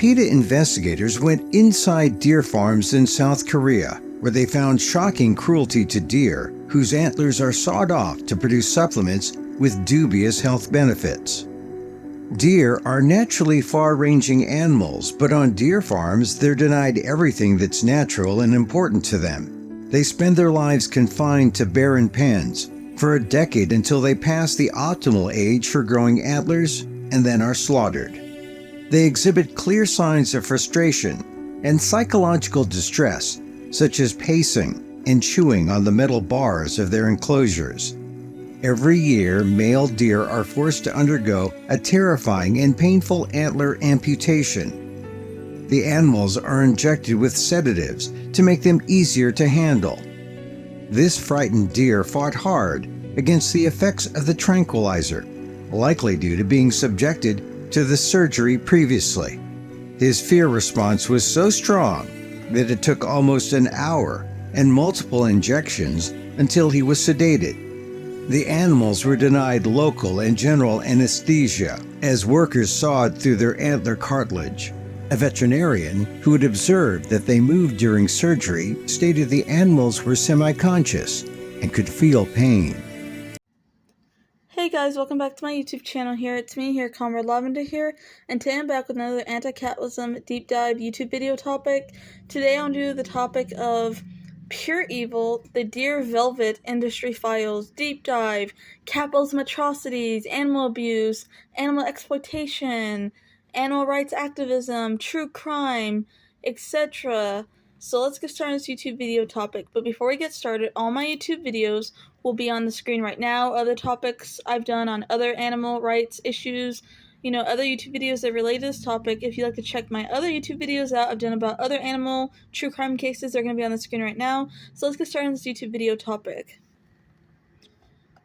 PETA investigators went inside deer farms in South Korea, where they found shocking cruelty to deer whose antlers are sawed off to produce supplements with dubious health benefits. Deer are naturally far-ranging animals, but on deer farms they're denied everything that's natural and important to them. They spend their lives confined to barren pens for a decade until they pass the optimal age for growing antlers and then are slaughtered. They exhibit clear signs of frustration and psychological distress, such as pacing and chewing on the metal bars of their enclosures. Every year, male deer are forced to undergo a terrifying and painful antler amputation. The animals are injected with sedatives to make them easier to handle. This frightened deer fought hard against the effects of the tranquilizer, likely due to being subjected to the surgery previously. His fear response was so strong that it took almost an hour and multiple injections until he was sedated. The animals were denied local and general anesthesia as workers sawed through their antler cartilage. A veterinarian who had observed that they moved during surgery stated the animals were semiconscious and could feel pain. Hey guys, welcome back to my YouTube channel here. It's me here, Comrade Lavender here, and today I'm back with another anti-capitalism deep dive YouTube video topic. Today I'll do the topic of pure evil, the deer velvet industry files, deep dive, capitalism atrocities, animal abuse, animal exploitation, animal rights activism, true crime, etc. So let's get started on this YouTube video topic. But before we get started, all my YouTube videos will be on the screen right now. Other topics I've done on other animal rights issues, other YouTube videos that relate to this topic. If you'd like to check my other YouTube videos out, I've done about other animal true crime cases. They're going to be on the screen right now. So let's get started on this YouTube video topic.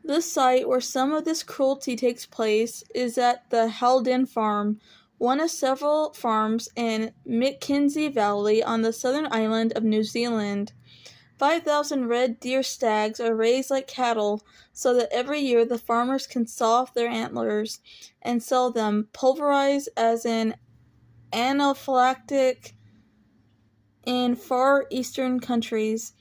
The site where some of this cruelty takes place is at the Halden Farm, one of several farms in Mackenzie Valley on the southern island of New Zealand. 5,000 red deer stags are raised like cattle so that every year the farmers can saw off their antlers and sell them pulverized as an anaphylactic in far eastern countries.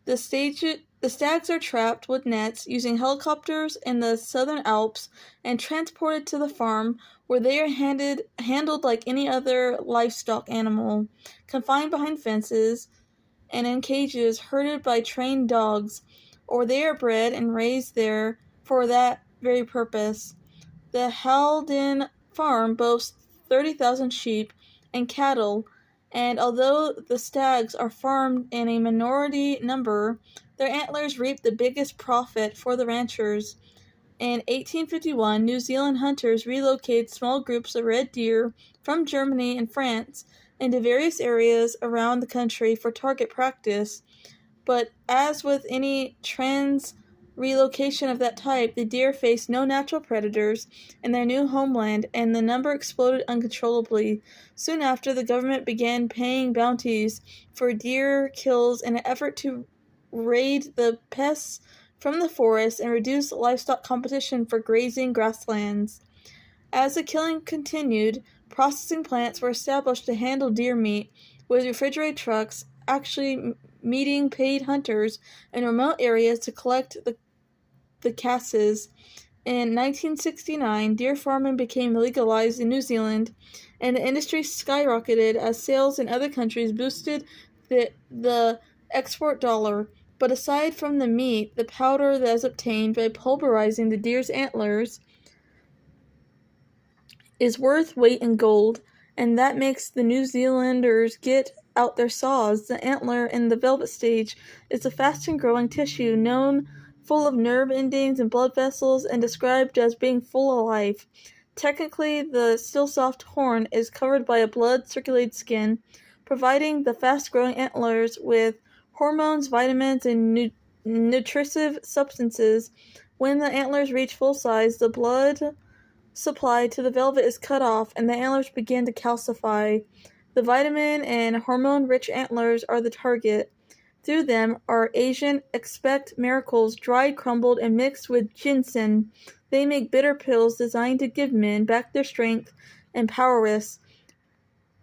The stags are trapped with nets using helicopters in the southern Alps and transported to the farm where they are handled like any other livestock animal, confined behind fences and in cages herded by trained dogs, or they are bred and raised there for that very purpose. The Halden farm boasts 30,000 sheep and cattle, and although the stags are farmed in a minority number, their antlers reap the biggest profit for the ranchers. In 1851, New Zealand hunters relocated small groups of red deer from Germany and France into various areas around the country for target practice, but as with any relocation of that type, the deer faced no natural predators in their new homeland, and the number exploded uncontrollably. Soon after, the government began paying bounties for deer kills in an effort to raid the pests from the forest and reduce livestock competition for grazing grasslands. As the killing continued, processing plants were established to handle deer meat, with refrigerated trucks actually meeting paid hunters in remote areas to collect the casses. In 1969, deer farming became legalized in New Zealand, and the industry skyrocketed as sales in other countries boosted the export dollar. But aside from the meat, the powder that is obtained by pulverizing the deer's antlers is worth weight in gold, and that makes the New Zealanders get out their saws. The antler in the velvet stage is a fast and growing tissue known full of nerve endings and blood vessels and described as being full of life. Technically, the still soft horn is covered by a blood-circulated skin, providing the fast-growing antlers with hormones, vitamins, and nutritive substances. When the antlers reach full size, the blood supply to the velvet is cut off and the antlers begin to calcify. The vitamin and hormone-rich antlers are the target. Through them are Asian expect miracles dried, crumbled, and mixed with ginseng. They make bitter pills designed to give men back their strength and prowess.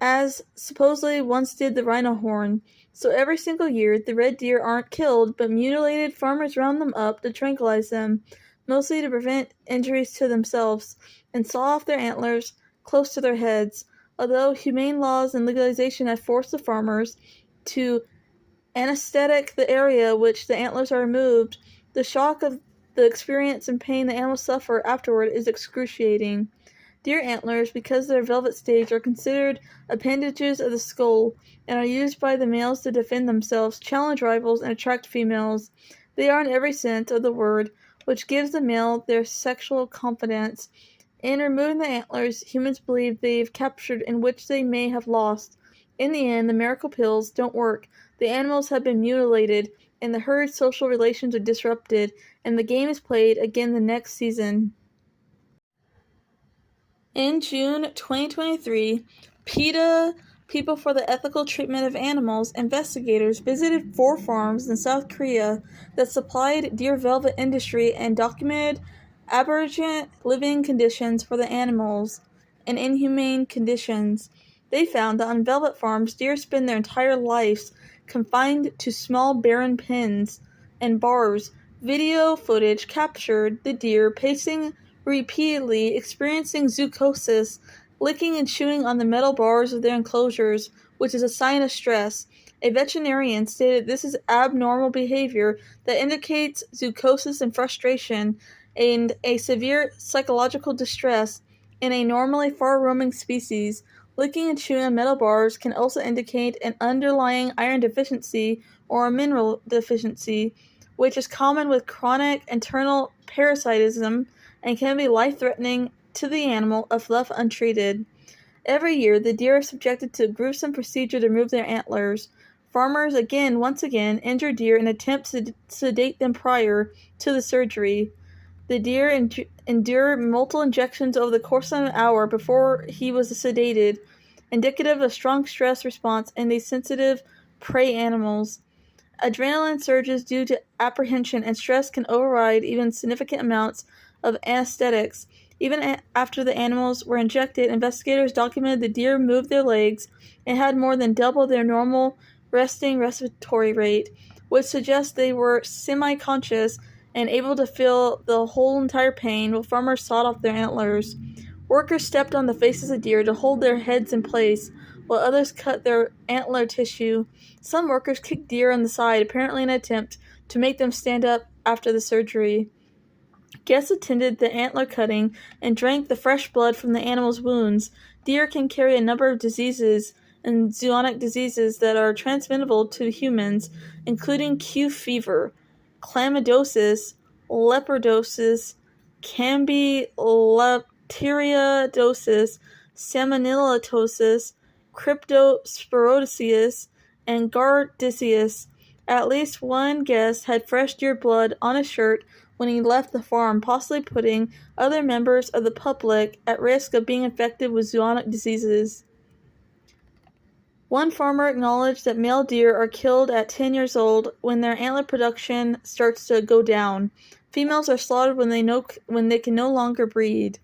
as supposedly once did the rhino horn. So every single year, the red deer aren't killed, but mutilated. Farmers round them up to tranquilize them, mostly to prevent injuries to themselves, and saw off their antlers close to their heads. Although humane laws and legalization have forced the farmers to anesthetic the area which the antlers are removed, the shock of the experience and pain the animals suffer afterward is excruciating. Deer antlers, because their velvet stage, are considered appendages of the skull and are used by the males to defend themselves, challenge rivals, and attract females. They are in every sense of the word, which gives the male their sexual confidence. In removing the antlers, humans believe they've captured in which they may have lost. In the end, the miracle pills don't work. The animals have been mutilated, and the herd social relations are disrupted, and the game is played again the next season. In June 2023, PETA, People for the Ethical Treatment of Animals, investigators visited 4 farms in South Korea that supplied deer velvet industry and documented aberrant living conditions for the animals and inhumane conditions. They found that on velvet farms, deer spend their entire lives confined to small barren pens and bars. Video footage captured the deer pacing repeatedly, experiencing zoonosis, licking and chewing on the metal bars of their enclosures, which is a sign of stress. A veterinarian stated this is abnormal behavior that indicates zoonosis and frustration and a severe psychological distress in a normally far-roaming species. Licking and chewing on metal bars can also indicate an underlying iron deficiency or a mineral deficiency, which is common with chronic internal parasitism and can be life-threatening to the animal if left untreated. Every year, the deer are subjected to a gruesome procedure to remove their antlers. Farmers once again, injure deer and attempt to sedate them prior to the surgery. The deer endure multiple injections over the course of an hour before he was sedated, indicative of strong stress response in these sensitive prey animals. Adrenaline surges due to apprehension and stress can override even significant amounts of anesthetics. Even after the animals were injected, investigators documented the deer moved their legs and had more than double their normal resting respiratory rate, which suggests they were semiconscious and able to feel the whole entire pain while farmers sawed off their antlers. Workers stepped on the faces of deer to hold their heads in place, while others cut their antler tissue. Some workers kicked deer on the side, apparently in an attempt to make them stand up after the surgery. Guests attended the antler cutting and drank the fresh blood from the animal's wounds. Deer can carry a number of diseases and zoonotic diseases that are transmissible to humans, including Q fever, chlamydiosis, leprodosis, campylobacteriosis, salmonellosis, cryptosporidiosis, and gardaceus. At least one guest had fresh deer blood on his shirt when he left the farm, possibly putting other members of the public at risk of being infected with zoonotic diseases. One farmer acknowledged that male deer are killed at 10 years old when their antler production starts to go down. Females are slaughtered when they can no longer breed.